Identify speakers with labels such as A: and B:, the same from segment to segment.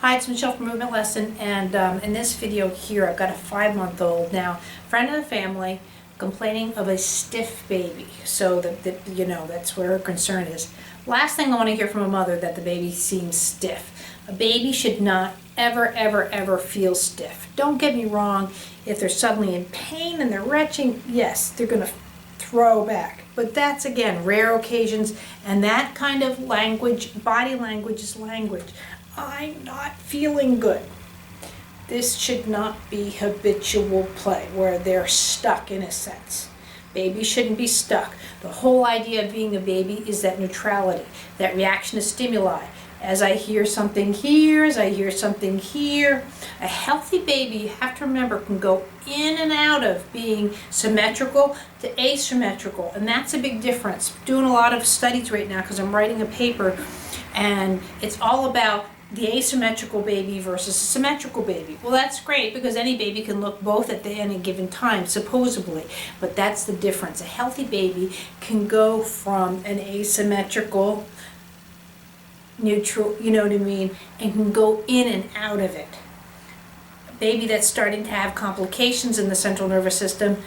A: Hi, it's Michelle from Movement Lesson, and in this video here I've got a 5-month-old now, friend of the family, complaining of a stiff baby. So that's where her concern is. Last thing I want to hear from a mother, that the baby seems stiff. A baby should not ever feel stiff. Don't get me wrong, if they're suddenly in pain and they're retching, yes, they're going to throw back. But that's, again, rare occasions, and that kind of language, body language is language. I'm not feeling good. This should not be habitual play where they're stuck in a sense. Babies shouldn't be stuck. The whole idea of being a baby is that neutrality, that reaction to stimuli. As I hear something here, as I hear something here. A healthy baby, you have to remember, can go in and out of being symmetrical to asymmetrical, and that's a big difference. I'm doing a lot of studies right now because I'm writing a paper, and it's all about the asymmetrical baby versus a symmetrical baby. Well, that's great because any baby can look both at any given time, supposedly, but that's the difference. A healthy baby can go from an asymmetrical, neutral, you know what I mean, and can go in and out of it. A baby that's starting to have complications in the central nervous system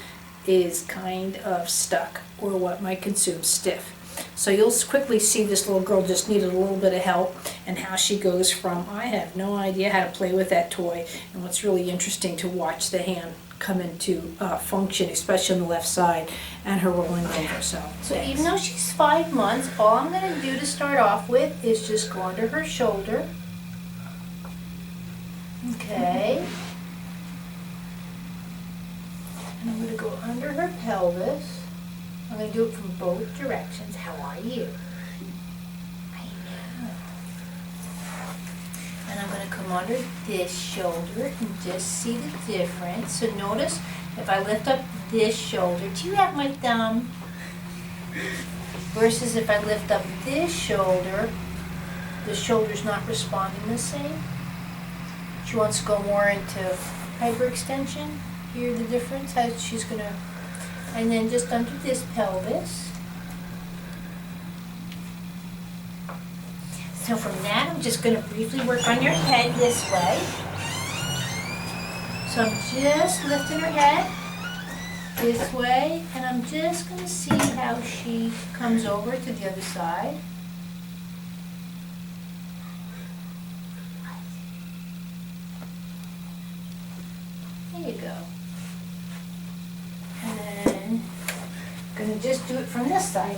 A: is kind of stuck, or what might consume stiff. So you'll quickly see this little girl just needed a little bit of help, and how she goes from, I have no idea how to play with that toy, and what's really interesting to watch the hand come into function, especially on the left side, and her rolling over. So even though she's 5 months, all I'm going to do to start off with is just go under her shoulder. Okay. And I'm going to go under her pelvis. I'm going to do it from both directions. How are you? I know. And I'm going to come under this shoulder and just see the difference. So notice if I lift up this shoulder, do you have my thumb? Versus if I lift up this shoulder, the shoulder's not responding the same. She wants to go more into hyperextension. Hear the difference? How she's going to... And then just under this pelvis. So from that, I'm just going to briefly work on your head this way. So I'm just lifting her head this way, and I'm just going to see how she comes over to the other side. There you go. Gonna just do it from this side.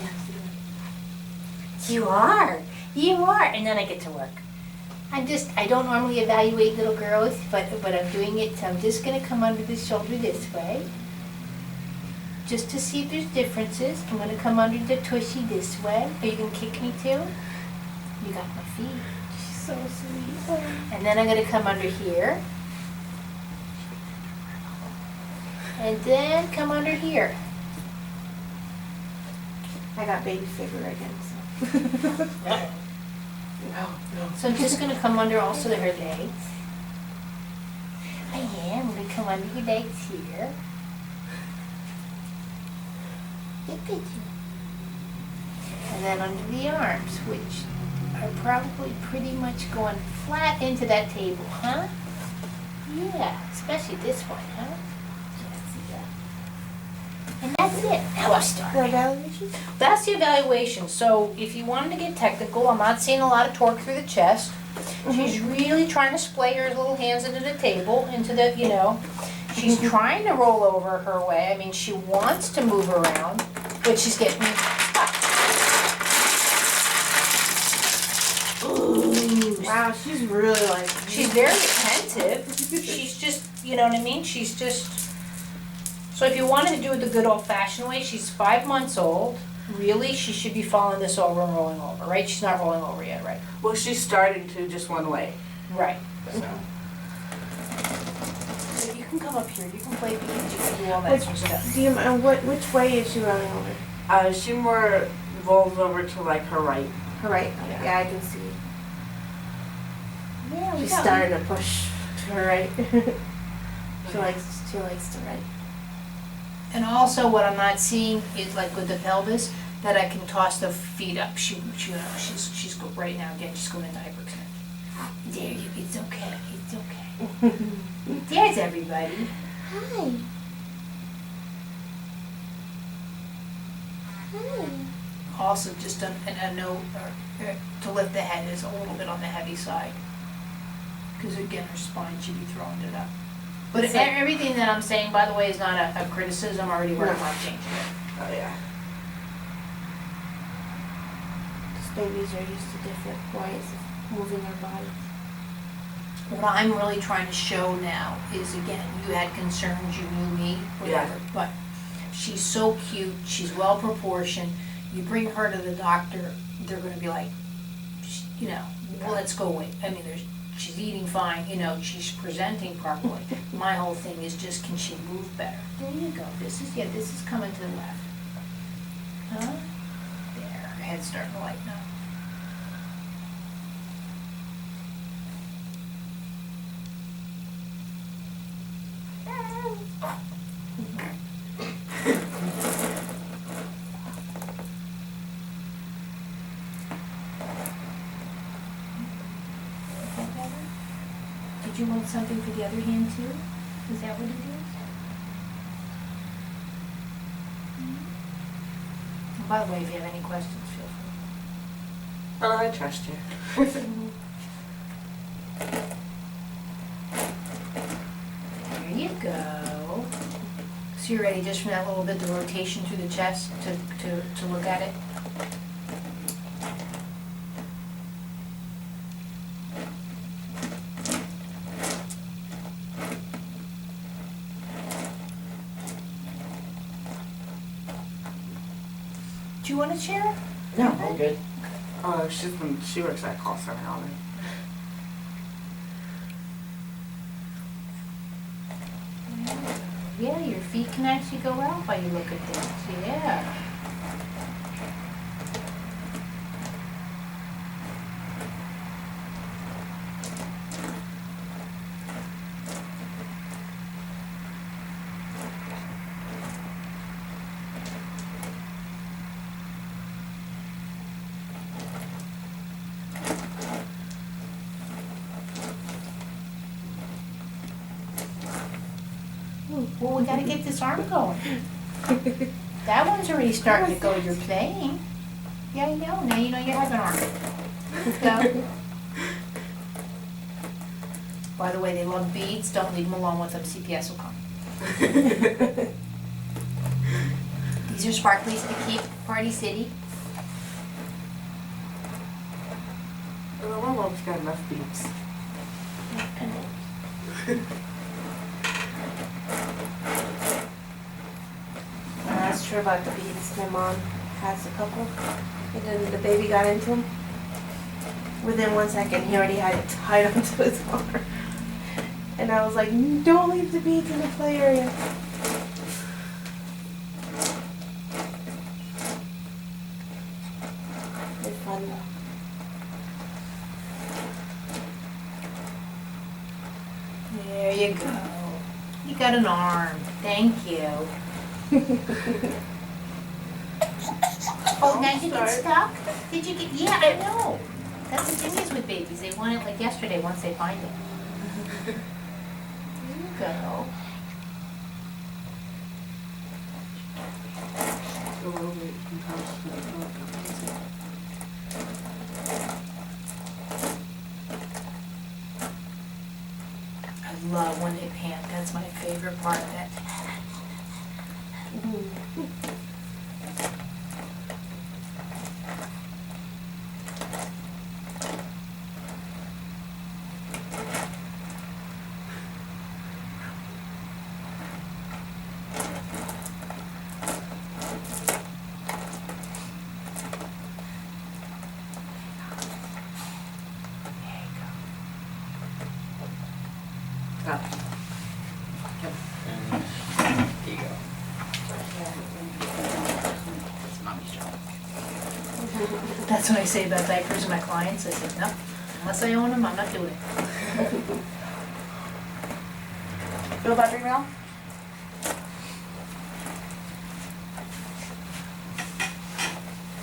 A: You are, and then I get to work. I don't normally evaluate little girls, but I'm doing it, so I'm just gonna come under the shoulder this way, just to see if there's differences. I'm gonna come under the tushy this way. Are you gonna kick me too? You got my feet. She's so sweet. And then I'm gonna come under here, and then come under here.
B: I got baby fever again, so. No.
A: So I'm just going to come under also her legs. I'm going to come under your legs here. Look at you. And then under the arms, which are probably pretty much going flat into that table, huh? Yeah, especially this one, huh? And that's it. Now I'll start.
B: The evaluation?
A: That's the evaluation. So if you wanted to get technical, I'm not seeing a lot of torque through the chest. She's really trying to splay her little hands into the table, into the, she's trying to roll over her way. I mean, she wants to move around, but she's getting stuck.
B: Ooh, wow, she's really like...
A: She's very attentive. She's just, you know what I mean? She's just... So if you wanted to do it the good old-fashioned way, she's 5 months old. Really, she should be following this over and rolling over, right? She's not rolling over yet, right?
C: Well, she's starting to just one way.
A: Right. So you can come up here. You can play beads. You can do all that sort of stuff.
B: Do you mind which way is she rolling over?
C: She more rolls over to like her right.
B: Her right. Yeah, I can see.
A: Yeah,
B: She's starting to push to her right. She likes to right.
A: And also, what I'm not seeing is, like with the pelvis, that I can toss the feet up. She's right now, again, she's going into hyperextension. There you, it's okay. There's everybody.
B: Hi. Hi.
A: Also, just a note to lift the head is a little bit on the heavy side. Because again, her spine should be throwing it up. But
B: It's like-
A: everything that I'm saying, by the way, is not a criticism. I'm already working on changing it.
C: Oh, yeah.
B: These babies are used to different ways of moving their bodies.
A: What I'm really trying to show now is, again, you had concerns, you knew me, whatever, but she's so cute, she's well proportioned. You bring her to the doctor, they're gonna be like, you know, well, let's go away. I mean, she's eating fine, you know, she's presenting properly. My whole thing is just, can she move better? There you go. This is coming to the left. Huh? There, her head's starting to lighten up. Did you want something for the other hand too? Is that what it is? And by the way, if you have any questions, feel free.
C: Oh, I trust you.
A: There you go. So you're ready just from that little bit, the rotation through the chest to look at it? Do you want a chair?
D: No, I'm good.
C: Oh, she works at a call center all day.
A: Yeah, your feet can actually go out while you look at this. Yeah. Well, we gotta get this arm going. That one's already starting to go. You're playing. Yeah, I know. Now you know you have an arm. Go. By the way, they love beads. Don't leave them alone with them. CPS will come. These are sparklies to keep Party City.
C: Well, my mom's got enough beats.
B: That's true about the beads. My mom has a couple, and then the baby got into them. Within 1 second, he already had it tied onto his arm. And I was like, don't leave the beads in the play area. They're fun though.
A: There you go. You got an arm. Thank you. Oh, now you get stuck? Did you get, yeah, I know. That's the thing is with babies, they want it like yesterday once they find it. There you go.
C: A little bit
A: I love when they pant, that's my favorite part of that.
D: And here you go. It's mommy's job.
A: That's what I say about diapers to my clients, I said, no, unless I own them, I'm not doing it.
C: Feel about drink now?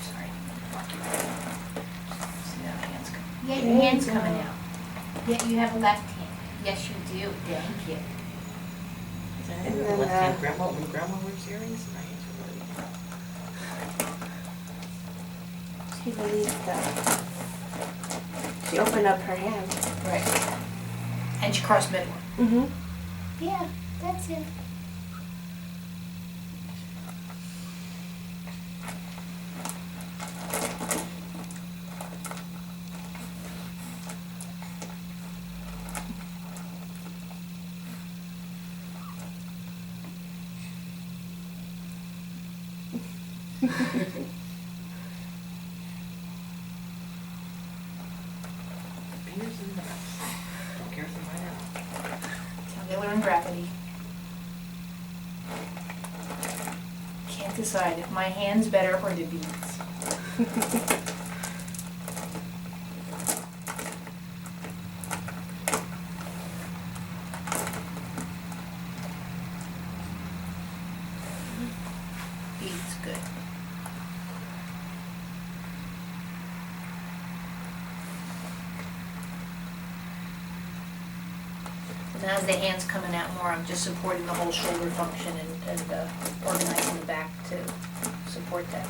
A: Sorry. See that hand's coming. Yeah, your hand's coming out. Yeah, you have a left hand. Yes, you do. Thank you.
B: And then,
C: Left hand, grandma, when grandma wears earrings, my hands are really.
B: she released she opened up her hand.
A: Right. And she crossed midline.
B: Mm-hmm.
A: Yeah, that's it.
C: Fingers in the house. Don't care if they find out.
A: That's how they learn gravity. Can't decide if my hand's better or the beads. Beads, good. And as the hand's coming out more, I'm just supporting the whole shoulder function and organizing the back to support that.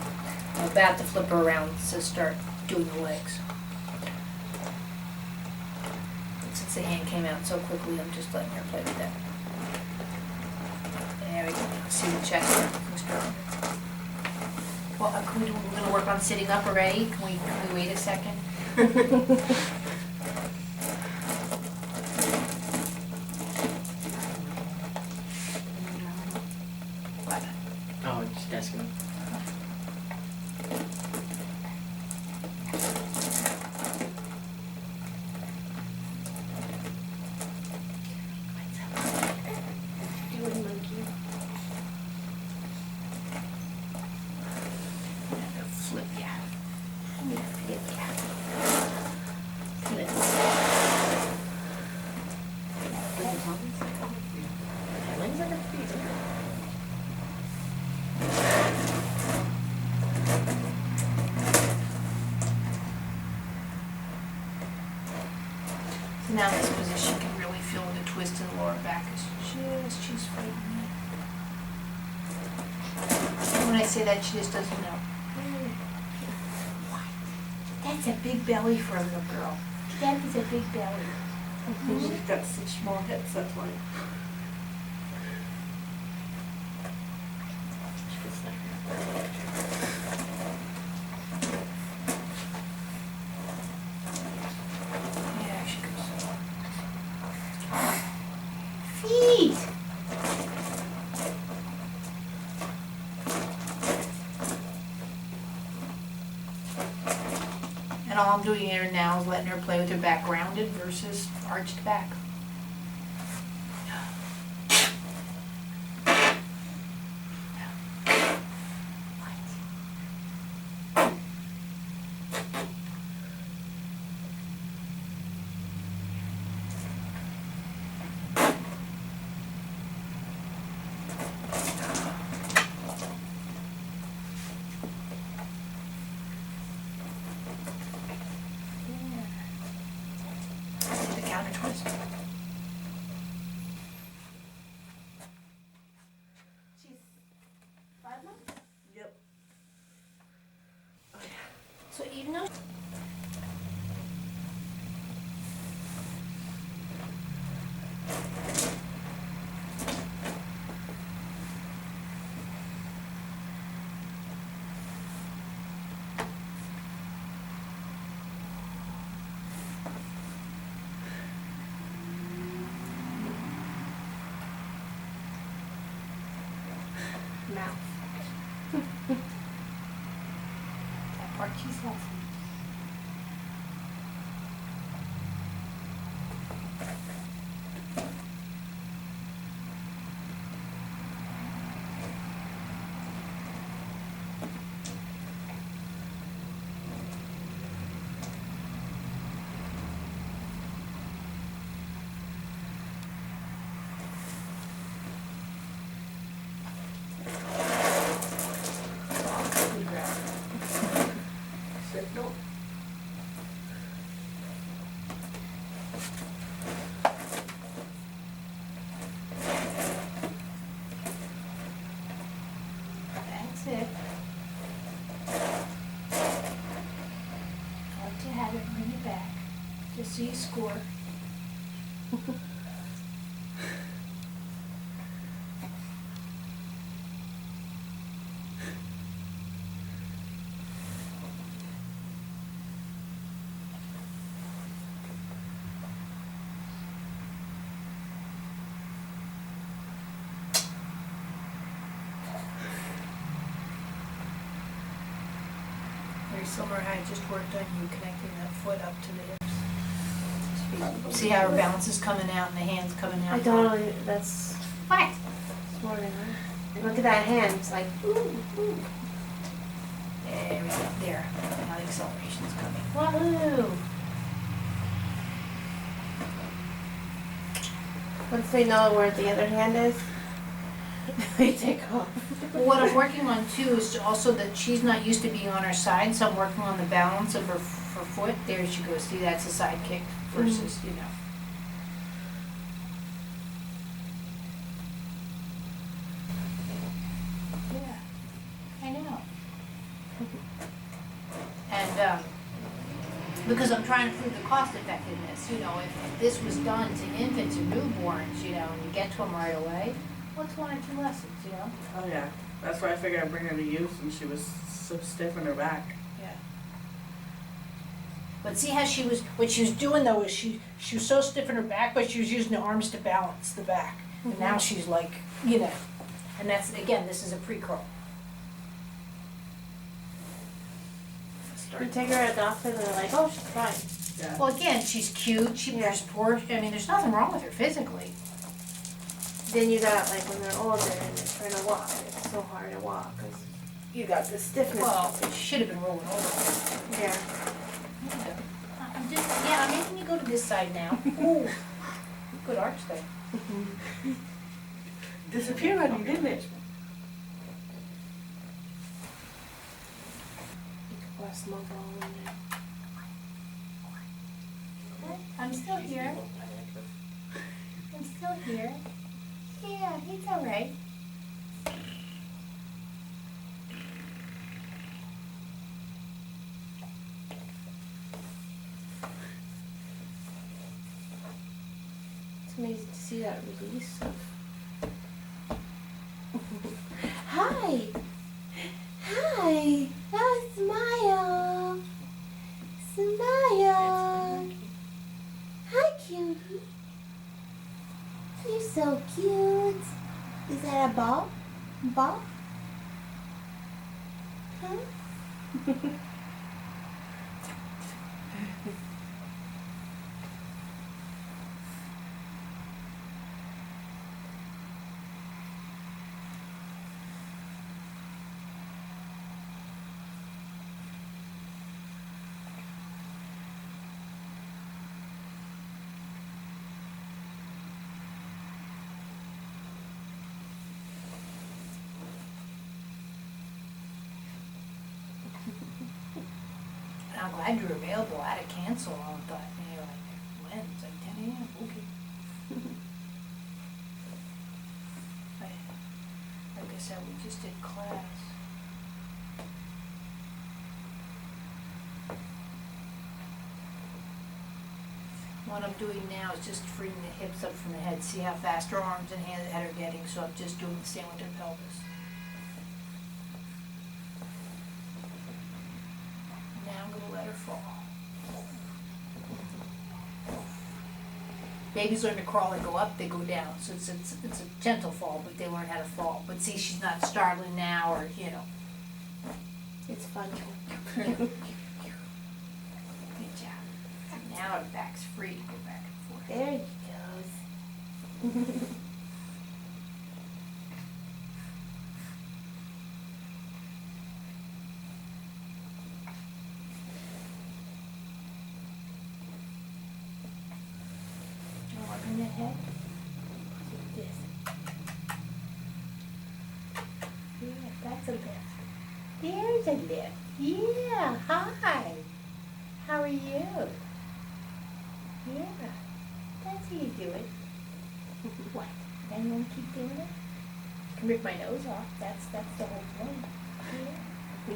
A: I'm about to flip her around to start doing the legs. Since the hand came out so quickly, I'm just letting her play with that. There we go. See the chest and everything's strong. Well, we're gonna work on sitting up already. Can we wait a second? What?
C: Oh, just asking.
B: Doing monkey.
A: Flip, yeah. Flip, yeah. Flip.
C: Legs like a feet.
A: So now this position can really feel the twist in the lower back is she's fighting it. When I say that, she just doesn't know. What? That's a big belly for a little girl. That is a big belly.
B: She's got such small hips, that's why.
A: Yeah, she goes. Feet! And all I'm doing here now is letting her play with her back rounded versus arched back. See the counter twist. see you score. Very similar how I just worked on you connecting that foot up to the hips. See how her balance is coming out and the hand's coming out?
B: I totally, that's
A: What?
B: smarter. Look at that hand, it's like, ooh, ooh.
A: There we go, there. Now the acceleration's coming.
B: Wahoo! Once they know where the other hand is, they take off.
A: Well, what I'm working on too is also that she's not used to being on her side, so I'm working on the balance of her foot. There she goes. See, that's a side kick versus, you know. Yeah, I know. And because I'm trying to prove the cost effectiveness, you know, if this was done to infants or newborns, you know, and you get to them right away, what's 1 or 2 lessons, you know?
C: Oh yeah, that's why I figured I'd bring her to youth, and she was so stiff in her back.
A: Yeah. But see how she was, what she was doing though is she was so stiff in her back, but she was using the arms to balance the back. And now she's like, you know, and that's, again, this is a pre-curl.
B: You take her at the office and they're like, oh, she's fine.
C: Yeah.
A: Well, again, she's cute, she's poor, I mean, there's nothing wrong with her physically.
B: Then you got, like, when they're older and they're trying to walk, it's so hard to walk, because you got the stiffness.
A: Well, she should have been rolling over.
B: Yeah.
A: I'm just, yeah, I'm making you go to this side now. Ooh, good arch there.
C: Disappeared on you, didn't it?
B: You could put a smoke ball in there.
A: I'm still here. I'm still here. Yeah, it's all right.
B: It's amazing to see that release of. Hi! Hi! Oh, smile! Smile! Hi, cutie! You're so cute! Is that a ball? Ball? Huh?
A: I'm glad you're available. I had to cancel. I thought, you know, like, when? It's like 10 a.m. Okay. Like I said, we just did class. What I'm doing now is just freeing the hips up from the head. See how fast her arms and head are getting, so I'm just doing the same with her pelvis. Now I'm gonna let her fall. Babies learn to crawl, they go up, they go down. So it's a gentle fall, but they learn how to fall. But see, she's not startling now, or, you know.
B: It's fun.
A: Good job. Now her back's free to go back and forth.
B: There he goes. Work on your head. Like this. Yeah, that's a lift. There's a lift. Yeah, hi. How are you? Yeah, that's how you do it. What? Now you want to keep doing it? You can rip my nose off. That's the whole point. Yeah.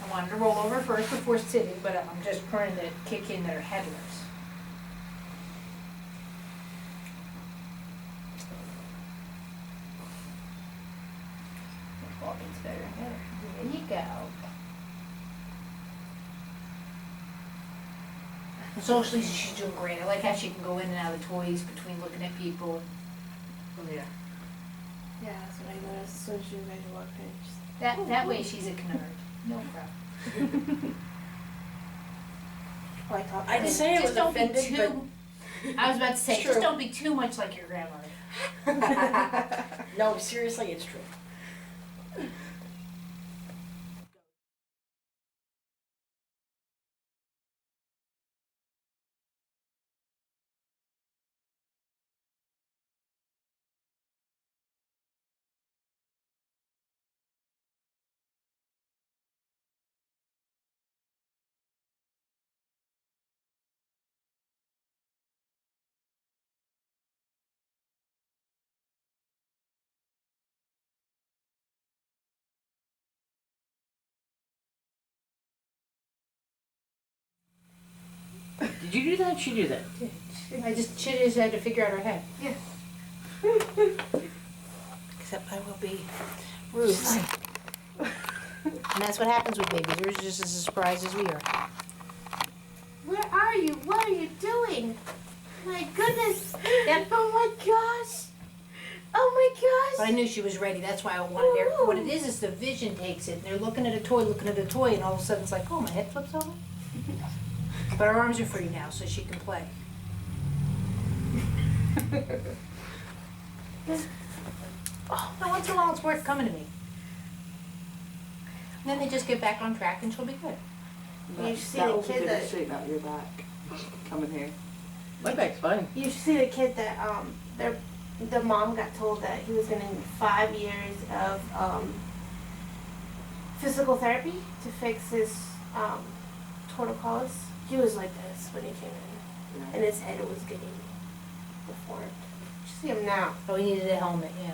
A: I wanted to roll over first before sitting, but I'm just trying to kick in their headless. Oh, it's better. There you go. Socially, she's doing great. I like how she can go in and out of the toys between looking at people.
C: Oh, yeah.
B: Yeah, that's what I noticed as soon as you guys walked in. Just,
A: That way she's a canard. No problem.
B: oh, I talked
C: I
B: to
C: just
B: her.
C: say I
A: Just
C: was
A: don't be
C: offended,
A: too. I was about to say,
C: It's
A: just
C: true.
A: don't be too much like your grandmother.
C: but no, seriously, it's true.
D: Did you do that? She do that.
A: She just had to figure out her head.
B: Yeah.
A: Except I will be rude. And that's what happens with babies. They're just as surprised as we are.
B: Where are you? What are you doing? My goodness.
A: Yep.
B: Oh my gosh. Oh my
A: But I
B: gosh.
A: knew she was ready. That's why I wanted her. What it is the vision takes it. They're looking at a toy, and all of a sudden it's like, oh, my head flips over. But her arms are free now, so she can play. Oh, now once in a while it's worth coming to me. And then they just get back on track and she'll be good.
B: You see the kid that
C: straighten out your back. Coming here.
D: My back's fine.
B: you see the kid that the mom got told that he was gonna need 5 years of physical therapy to fix his torticollis. He was like this when he came in, and his head was getting deformed. You see him now.
A: Oh, he needed a helmet, yeah.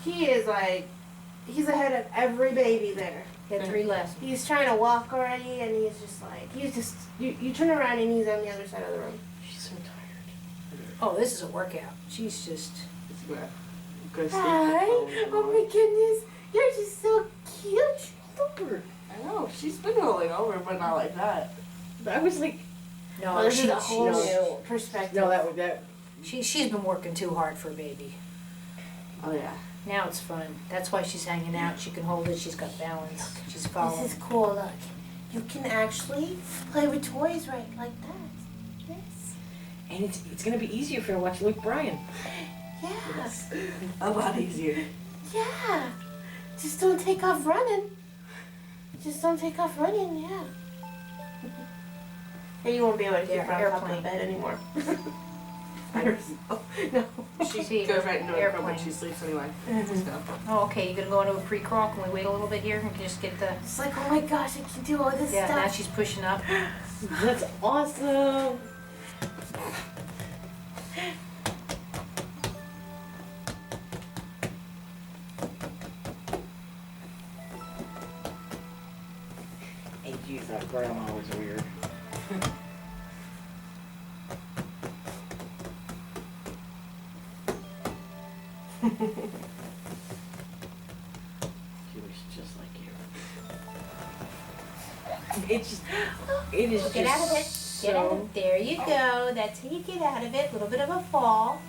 B: He is like, he's ahead of every baby there.
A: He had 3 lessons.
B: He's trying to walk already, and he's just like, you turn around and he's on the other side of the room.
C: She's so tired.
A: Oh, this is a workout. She's just...
C: It's good. Good
B: Hi! Oh my goodness! You're just so cute!
C: over. I know, she's been rolling over, but not like that.
D: I was like,
A: No,
B: This is a
A: she,
B: whole perspective.
D: no, that.
A: she's been working too hard for a baby.
C: Oh yeah.
A: Now it's fun. That's why she's hanging out. She can hold it. She's got balance. She's following.
B: This is cool, look. You can actually play with toys right like that. Yes.
D: And it's gonna be easier for her to watch Luke Bryan.
B: Yeah.
C: A lot easier.
B: Yeah. Just don't take off running. Just don't take off running, yeah. And you won't be able to keep
A: Yeah,
B: her on top of
A: airplane.
B: the bed anymore. No.
C: She
A: See,
C: goes right into her crib when
A: airplane.
C: she sleeps anyway. So.
A: Oh, okay. You're gonna go into a pre-crawl. Can we wait a little bit here and just get the?
B: It's like, oh my gosh, I can do all this
A: Yeah. Now
B: stuff.
A: she's pushing up.
D: That's awesome. And you thought grandma was weird. She looks just like you. It is
A: Get out of it.
D: just
A: Get out of
D: so
A: it. There you go. That's how you get out of it. A little bit of a fall.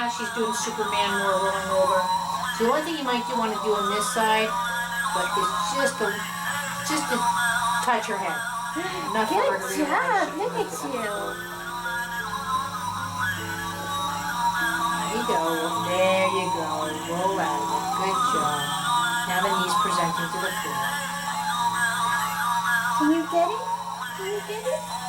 A: now she's doing Superman more, rolling over. So the only thing you might want to do on this side, but is just to touch her head. Enough for her to
B: Good
A: realize
B: job.
A: she
B: Look
A: can
B: at
A: move.
B: you.
A: There you go. There you go. Roll out of it. Good job. Now the knee's presenting to the floor.
B: Can you get it? Can you get it?